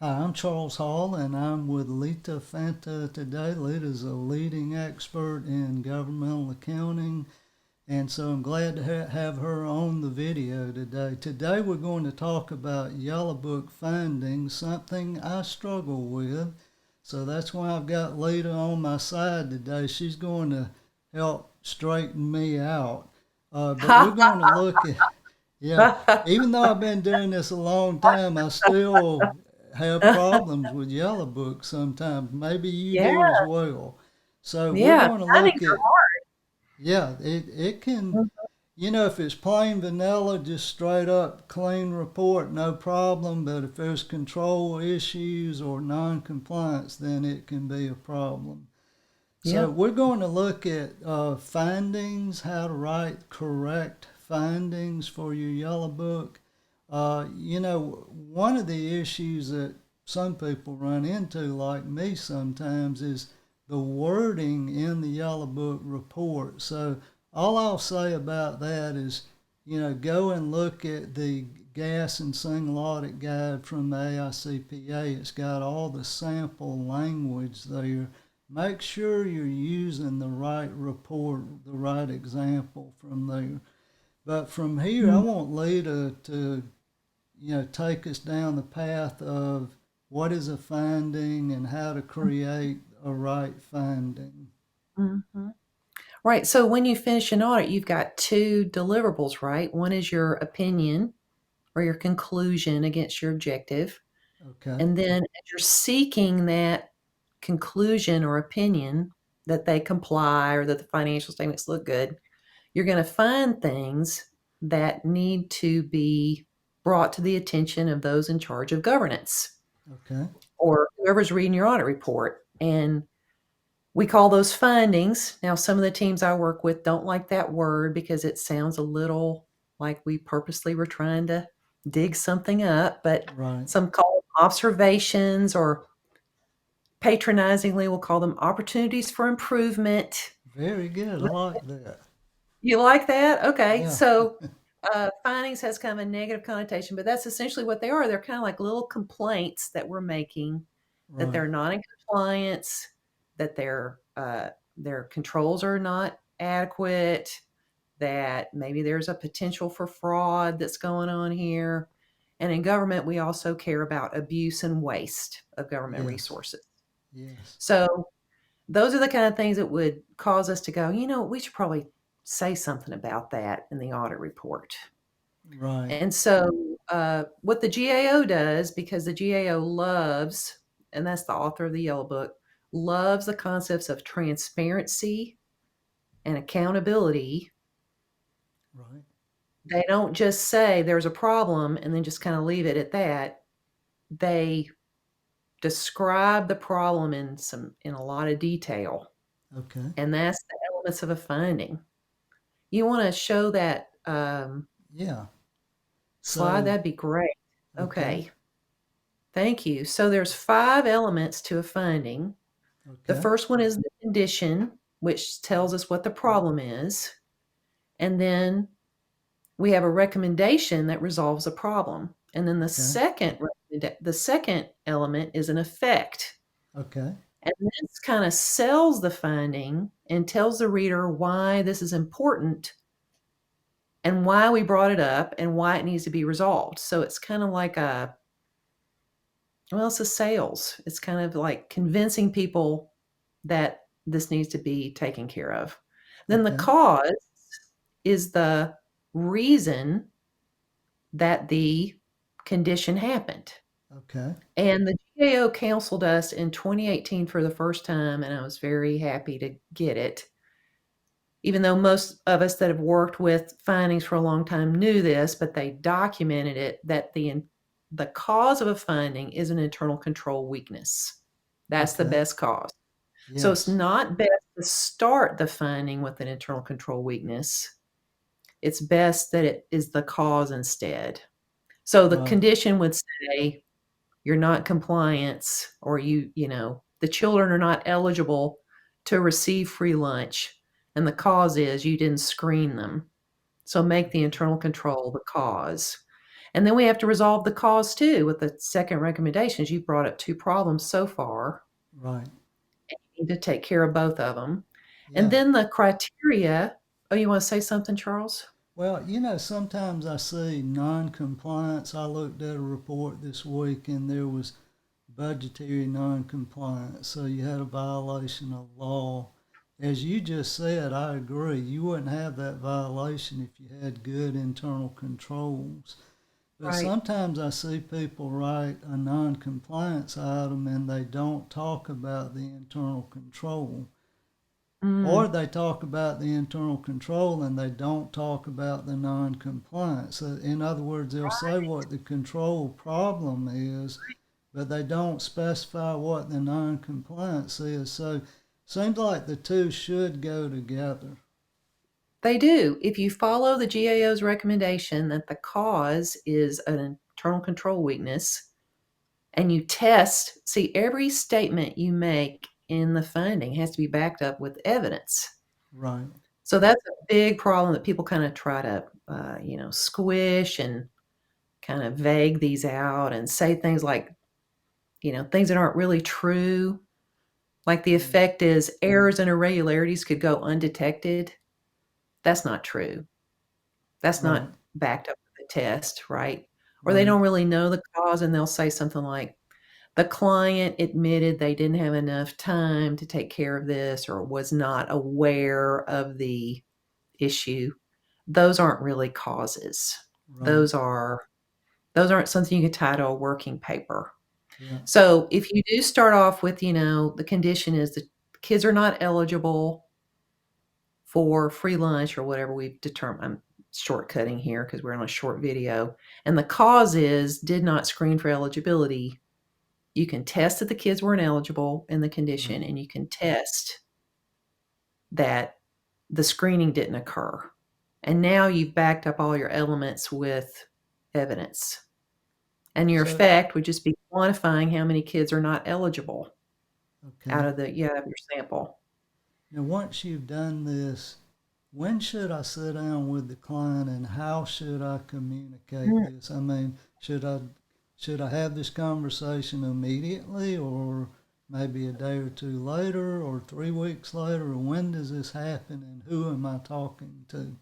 Hi, I'm Charles Hall, and I'm with Leita Fanta today. Leita's a leading expert in governmental accounting, and so I'm glad to have her on the video today. Today, we're going to talk about Yellow Book findings, something I struggle with. So that's why I've got Leita on my side today. She's going to help straighten me out. But we're going to look at, yeah, even though I've been doing this a long time, I still have problems with Yellow Book sometimes. Maybe you Yeah, do as well. So we're yeah, going to findings look are at, yeah, it can, hard. if it's plain vanilla, just straight up clean report, no problem. But if there's control issues or non-compliance, then it can be a problem. So Yeah. we're going to look at findings, how to write correct findings for your Yellow Book. One of the issues that some people run into, like me sometimes, is the wording in the Yellow Book report. So all I'll say about that is, go and look at the gas and single audit guide from the AICPA. It's got all the sample language there. Make sure you're using the right report, the right example from there. But from here, I Mm. want Lita to, take us down the path of what is a finding and how to create a right finding. Mhm. Right. So when you finish an audit, you've got two deliverables, right? One is your opinion or your conclusion against your objective. Okay. And then as you're seeking that conclusion or opinion that they comply or that the financial statements look good, you're going to find things that need to be brought to the attention of those in charge of governance Okay. or whoever's reading your audit report. And we call those findings. Now, some of the teams I work with don't like that word because it sounds a little like we purposely were trying to dig something up, but Right. some call them observations or patronizingly we'll call them opportunities for improvement. Very good. I like that. You like that? Okay. Yeah. So findings has kind of a negative connotation, but that's essentially what they are. They're kind of like little complaints that we're making that Right. they're not in compliance, that their controls are not adequate, that maybe there's a potential for fraud that's going on here. And in government, we also care about abuse and waste of government Yes. resources. Yes. So those are the kind of things that would cause us to go, we should probably say something about that in the audit report. Right. And so, what the GAO does, because the GAO loves, and that's the author of the Yellow Book, loves the concepts of transparency and accountability. Right. They don't just say there's a problem and then just kind of leave it at that. They describe the problem in a lot of detail, Okay. and that's the elements of a finding. You want to show that Yeah. slide? So, That'd be great. okay. Okay. Thank you. So there's 5 elements to a finding. The Okay. first one is the condition, which tells us what the problem is. And then we have a recommendation that resolves a problem. And then Okay. the second element is an effect. Okay. And this kind of sells the finding and tells the reader why this is important and why we brought it up and why it needs to be resolved. So it's kind of like it's a sales. It's kind of like convincing people that this needs to be taken care of. Then the Okay. cause is the reason that the condition happened. Okay. And the GAO counseled us in 2018 for the first time, and I was very happy to get it. Even though most of us that have worked with findings for a long time knew this, but they documented it that the cause of a finding is an internal control weakness. That's the Okay. best cause. So it's Yes. not best to start the finding with an internal control weakness. It's best that it is the cause instead. So the Right. condition would say you're not compliance or the children are not eligible to receive free lunch and the cause is you didn't screen them. So make the internal control the cause. And then we have to resolve the cause too with the second recommendations. You've brought up 2 problems so far. Right. You need to take care of both of them. And Yeah. then the criteria. Oh, you want to say something, Charles? Well, sometimes I see non-compliance. I looked at a report this week and there was budgetary non-compliance. So you had a violation of law. As you just said, I agree. You wouldn't have that violation if you had good internal controls. But Right. sometimes I see people write a non-compliance item and they don't talk about the internal control. Or Mm, they talk about the internal control and they don't talk about the non-compliance. So in other words, they'll say what the control problem is, but they don't specify what the non-compliance is. So it seems like the two should go together. they do. If you follow the GAO's recommendation that the cause is an internal control weakness, and you test, see, every statement you make in the finding has to be backed up with evidence. Right. So that's a big problem that people kind of try to, squish and kind of vague these out and say things like, things that aren't really true. Like the Yeah. effect is errors and irregularities could go undetected. That's not true. That's Right. not backed up with a test, right? Or they Right. don't really know the cause and they'll say something like, the client admitted they didn't have enough time to take care of this or was not aware of the issue. Those aren't really causes. Right. Those are those aren't something you can tie to a working paper. Yeah. So if you do start off with, the condition is the kids are not eligible for free lunch or whatever we've determined. I'm shortcutting here because we're on a short video. And the cause is did not screen for eligibility. You can test that the kids weren't eligible in the condition, Right. and you can test that the screening didn't occur. And now you've backed up all your elements with evidence. And your So, effect would just be quantifying how many kids are not eligible okay. out of your sample. Now, once you've done this, when should I sit down with the client and how should I communicate Mm. this? I mean, should I have this conversation immediately or maybe a day or two later or 3 weeks later, or when does this happen and who am I talking to?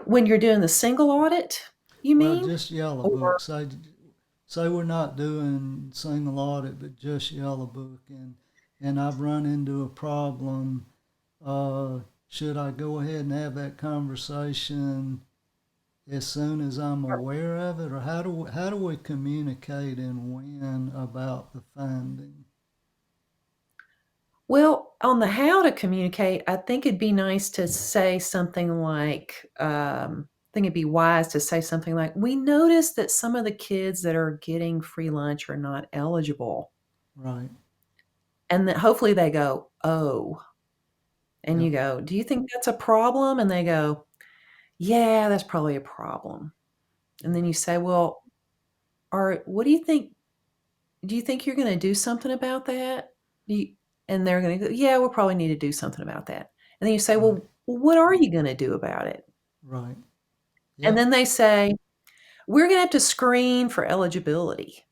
When you're doing the single audit, you Well, mean? just Yellow Or Book. Say we're not doing single audit, but just Yellow Book, and I've run into a problem. Uh, should I go ahead and have that conversation as soon as I'm aware of it, or how do we communicate and when about the finding? well, on the how to communicate, I think it'd be nice to say something like, I think it'd be wise to say something like, "We noticed that some of the kids that are getting free lunch are not eligible." Right. And then hopefully they go, "Oh." And Yeah. you go, "Do you think that's a problem?" And they go, "Yeah, that's probably a problem." And then Yeah. you say, "Well, what do you think you're gonna do something about that?" You and they're gonna go, "Yeah, we'll probably need to do something about that." And then you say, Right. "Well, what are you gonna do about it?" Right. And Yeah. then they say, "We're gonna have to screen for eligibility."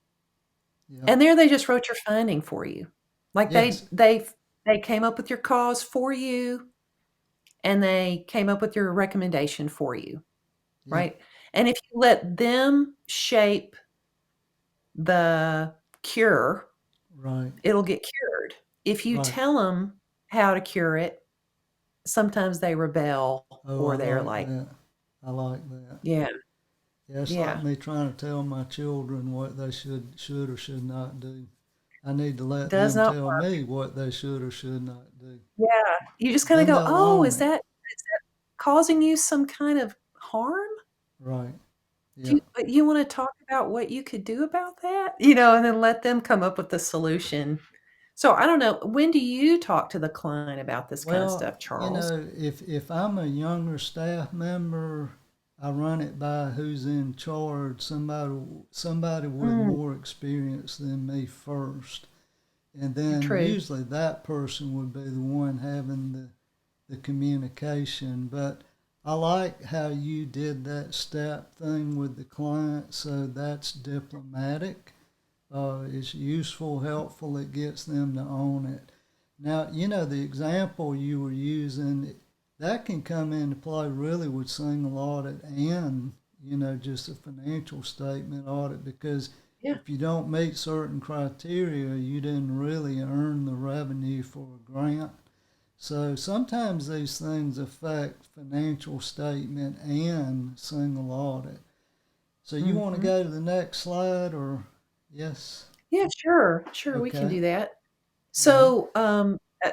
Yeah. And there they just wrote your finding for you. Like Yes. they came up with your cause for you, and they came up with your recommendation for you, Yeah. right? And if you let them shape the cure, Right. it'll get cured. If you Right. tell them how to cure it, sometimes they rebel Oh, I or they're like like, that. I like that. "Yeah, Yeah, it's like yeah, me trying to tell my children what they should or should not do. I need to let does them not tell work." me what they should or should not do. Yeah, you just kinda Then go, they'll "Oh, own is it. that causing you some kind of harm? Right. Do Yeah. you wanna talk about what you could do about that?" And then let them come up with the solution. So, I don't know, when do you talk to the client about this kinda Well, stuff, Charles? if I'm a younger staff member, I run it by who's in charge, somebody with Mm, more experience than me first. And then true. usually that person would be the one having the communication. But I like how you did that step thing with the client, so that's diplomatic. It's useful, helpful, it gets them to own it. Now, the example you were using, that can come into play really with single audit and, just a financial statement audit, because Yeah. if you don't meet certain criteria, you didn't really earn the revenue for a grant. So sometimes these things affect financial statement and single audit. So you want to Hmm. go to the next slide or yes? Yeah, sure, sure, we can Okay. do that. All right. So,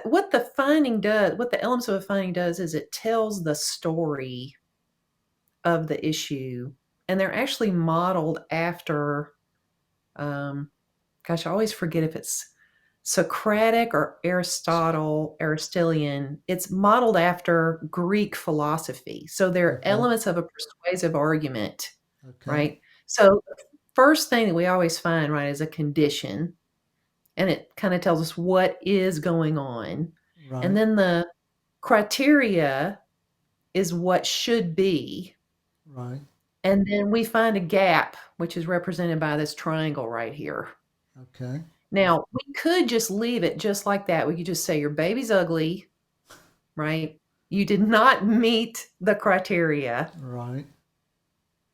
what the finding does, what the elements of a finding does, is it tells the story of the issue, and they're actually modeled after. Um, gosh, I always forget if it's Socratic or Aristotelian. It's modeled after Greek philosophy. So they're Okay. elements of a persuasive argument, Okay. right? So the first thing that we always find, right, is a condition, and it kind of tells us what is going on. And Right. then the criteria is what should be. Right. And then we find a gap, which is represented by this triangle right here. Okay. Now, we could just leave it just like that. We could just say your baby's ugly, right? You did not meet the criteria, Right.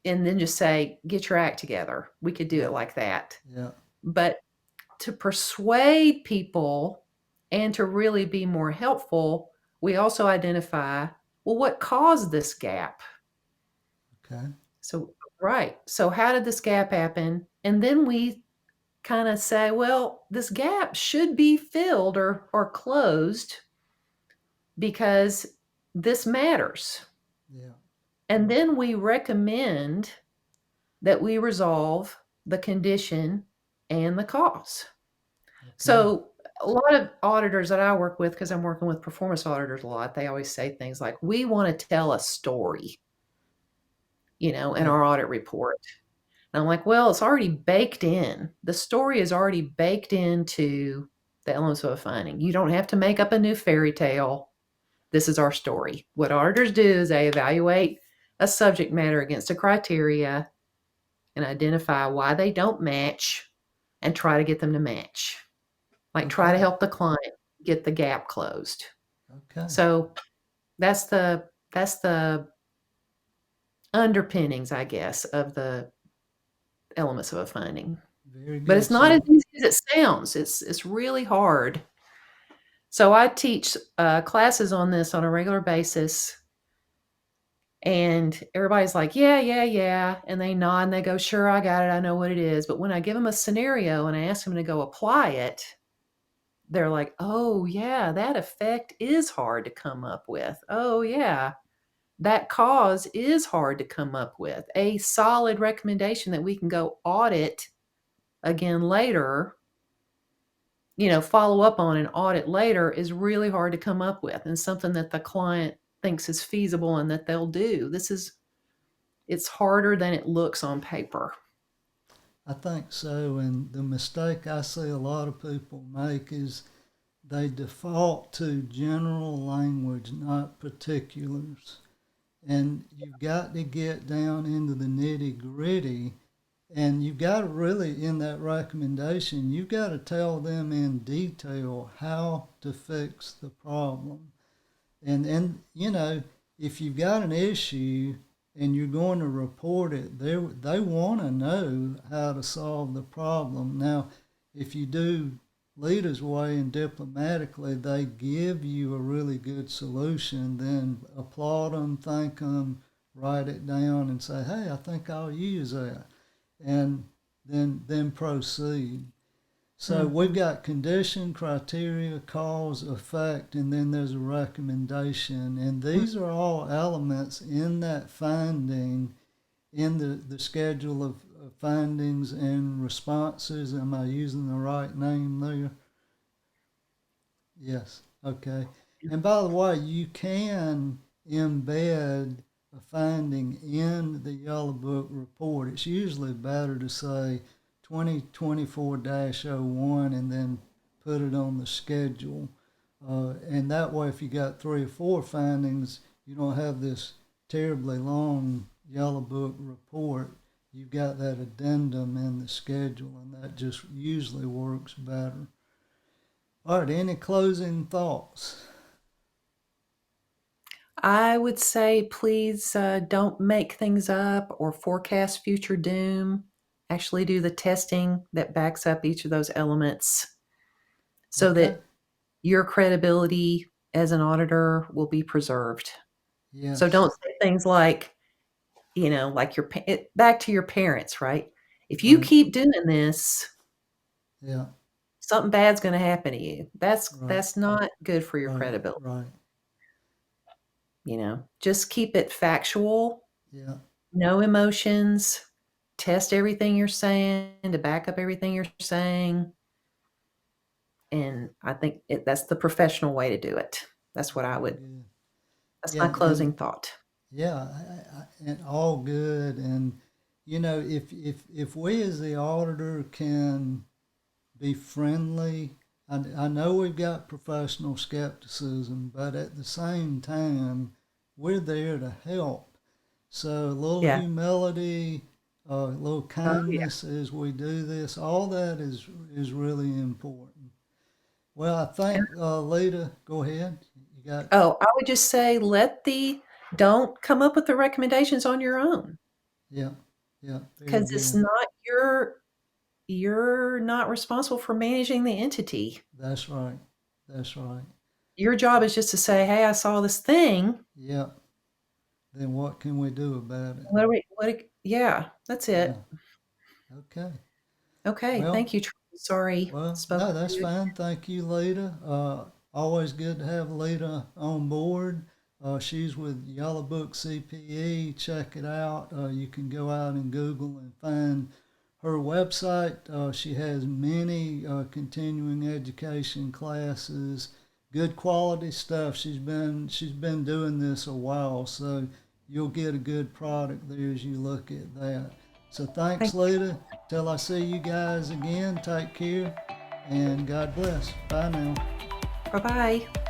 and then just say, get your act together. We could do Yeah. it like that. Yeah. But to persuade people and to really be more helpful, we also identify, well, what caused this gap? Okay. So, right. So, how did this gap happen? And then we kind of say, well, this gap should be filled or closed because this matters. Yeah. And then we recommend that we resolve the condition and the cause. Okay. So, a lot of auditors that I work with, because I'm working with performance auditors a lot, they always say things like, we want to tell a story, in Yeah. our audit report. And I'm like, well, it's already baked in. The story is already baked into the elements of a finding. You don't have to make up a new fairy tale. This is our story. What auditors do is they evaluate a subject matter against a criteria and identify why they don't match and try to get them to match. Like try to Okay. help the client get the gap closed. Okay. So that's the underpinnings, I guess, of the elements of a finding. Very But it's good. not as So, easy as it sounds. It's really hard. So I teach classes on this on a regular basis, and everybody's like, "Yeah, yeah, yeah," and they nod and they go, "Sure, I got it. I know what it is." But when I give them a scenario and I ask them to go apply it, they're like, "Oh, yeah, that effect is hard to come up with. Oh, yeah, that cause is hard to come up with. A solid recommendation that we can go audit again later, follow up on an audit later is really hard to come up with and something that the client thinks is feasible and that they'll do. It's harder than it looks on paper. I think so. And the mistake I see a lot of people make is they default to general language, not particulars. And you've got to get down into the nitty gritty. And you've got to really, in that recommendation, you've got to tell them in detail how to fix the problem. And if you've got an issue and you're going to report it, they want to know how to solve the problem. Now, if you do leaders way and diplomatically, they give you a really good solution, then applaud them, thank them, write it down, and say, "Hey, I think I'll use that," and then proceed. So we've Mhm. got condition, criteria, cause, effect, and then there's a recommendation. And these are all elements in that finding, in the schedule of findings and responses. Am I using the right name there? Yes. Okay. And by the way, you can embed a finding in the Yellow Book report. It's usually better to say 2024-01 and then put it on the schedule. And that way, if you got three or four findings, you don't have this terribly long Yellow Book report, you've got that addendum in the schedule, and that just usually works better. All right, any closing thoughts? I would say please don't make things up or forecast future doom. Actually, do the testing that backs up each of those elements so Okay. that your credibility as an auditor will be preserved. So Yes. don't say things like, like back to your parents, right? If you Right. keep doing this, Yeah. something bad's going to happen to you. That's Right. that's not good for your Right. credibility. Right. Just keep it factual, Yeah. no emotions, test everything you're saying to back up everything you're saying. And I think that's the professional way to do it. That's what I Very would, good. that's Yeah. my And closing thought. yeah, and all good. And if we as the auditor can be friendly, I know we've got professional skepticism, but at the same time, we're there to help. So a little Yeah. humility, a little Oh, yeah. kindness as we do this, all that is really important. Well, I think Lita, go ahead. You got Oh, I would just say don't come up with the recommendations on your own yeah, yeah, very because it's good. not you're not responsible for managing the entity. That's right. That's right. Your job is just to say, "Hey, I saw this thing. Yeah. Then what can we do about it? Yeah, that's Yeah. it." Okay. Okay, Well, thank you, Charles. Sorry, spoke no, over that's you. fine. Thank you, Lita. Always good to have Lita on board. She's with Yellow Book CPE. Check it out. You can go out and Google and find her website. She has many continuing education classes, good quality stuff. She's been doing this a while, so you'll get a good product there as you look at that. So thanks, Thank Lita. Till I see you guys again, take care and God bless. Bye now. Bye-bye.